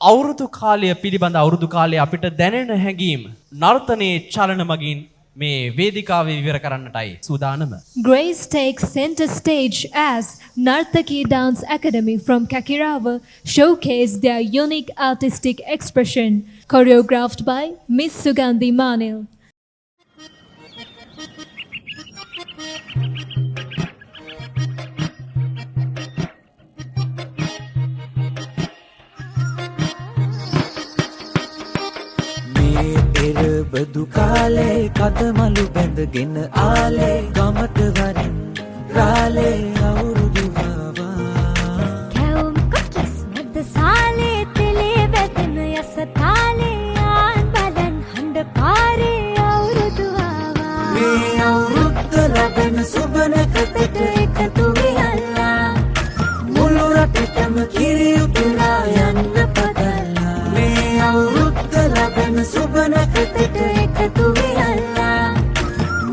අවුරුදු කාලය පිළිබඳ අවුරුදු කාලය අපිට දැනෙන හැඟීම් නර්තනයේ චලන මගින් මේ වේදිකාවේ විවර කරන්නටයි සූදානම. Grace takes center stage as Nartaki Dance Academy from Kakirawa showcase their unique artistic expression, choreographed by Miss Sugandhi Manil. බදු කාලේ කදමලු බැඳගෙන ආලේ ගමට වරින් රාලේ අවුරුදු වවා කැවුම් කොටස් මැද සාලේ තෙලේ බැදෙන යස තාලේ ආන් බලන් හඬ පාරේ අවුරුදු වවා මේ අවුරුද්ද ලැබෙන සුබනකතට එකතු වෙලා මුළු රටටම කිරි උතුරා යන්න පදලා මේ අවුරුද්ද ලැබෙන සුබනකතට එකතු වෙලා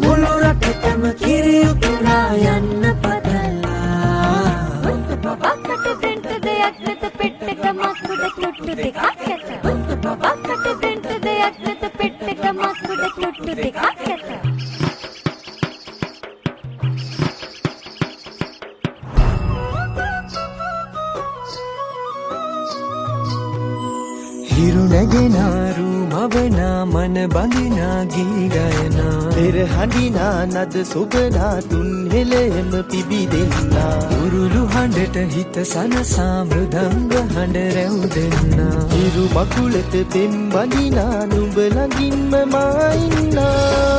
මුළු රටටම කිරි උතුරා යන්න පදලා බබකට දෙන්න දෙයක් නැත පෙට්ටක මකුඩ තොට්ටු දෙකක් ඇත බබකට දෙන්න දෙයක් නැත පෙට්ටක මකුඩ තොට්ටු දෙකක් ඇත හිරු නැගෙනාරු මවනා මන බඳිනා ගී ගයනා පෙර හඬිනා නද සොබනා තුන් හෙළෙම පිබිදෙන්නා උරුළු හඬට හිත සනසා මෘදංග හඬ රැව් දෙන්නා හිරු මකුලට පෙම් බඳිනා නුඹ ළඟින්ම මා ඉන්නා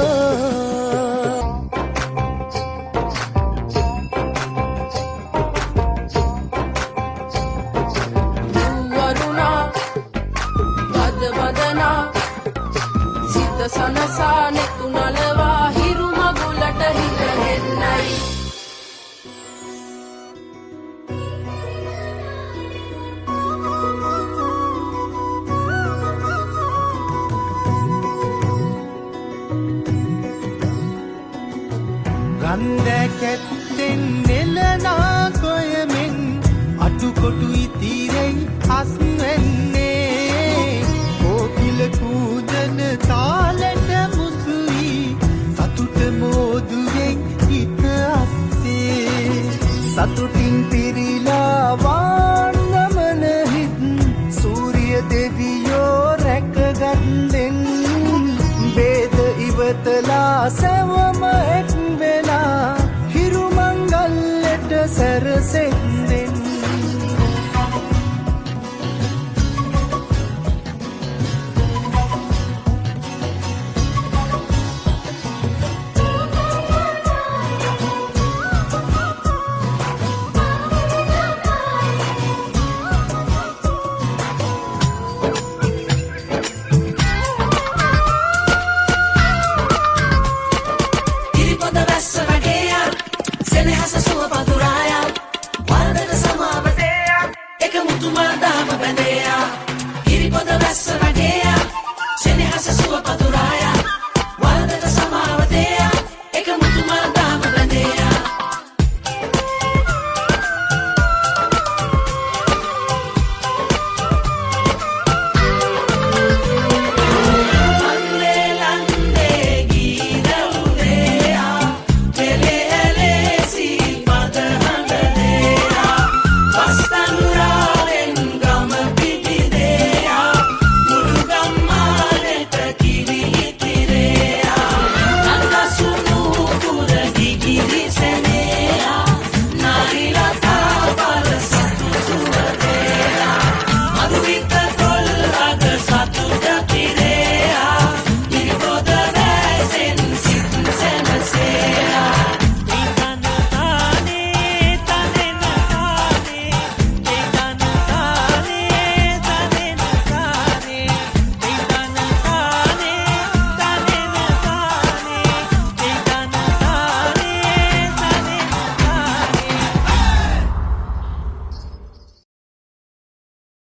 සනසා නෙතු නලවා හිරු මගුලට හිත හෙන්නයි රන්දැකැත්තෙන් නෙලනා කොයමෙන් අටුකොටු ඉතිරෙයි අස්වැන්නේ කෝකිල කූජන තාලෙට මුසුයි සතුට මෝදුවෙන් හිත අස්සේ සතුටින් පිරිලා වාන්නමන හිත් සූරිය දෙවියෝ රැකගන්නෙන් බේද ඉවතලා සැවම එක් වෙලා හිරු මංගල්ලට සැරසෙන්නෙන් Hiripod the rest of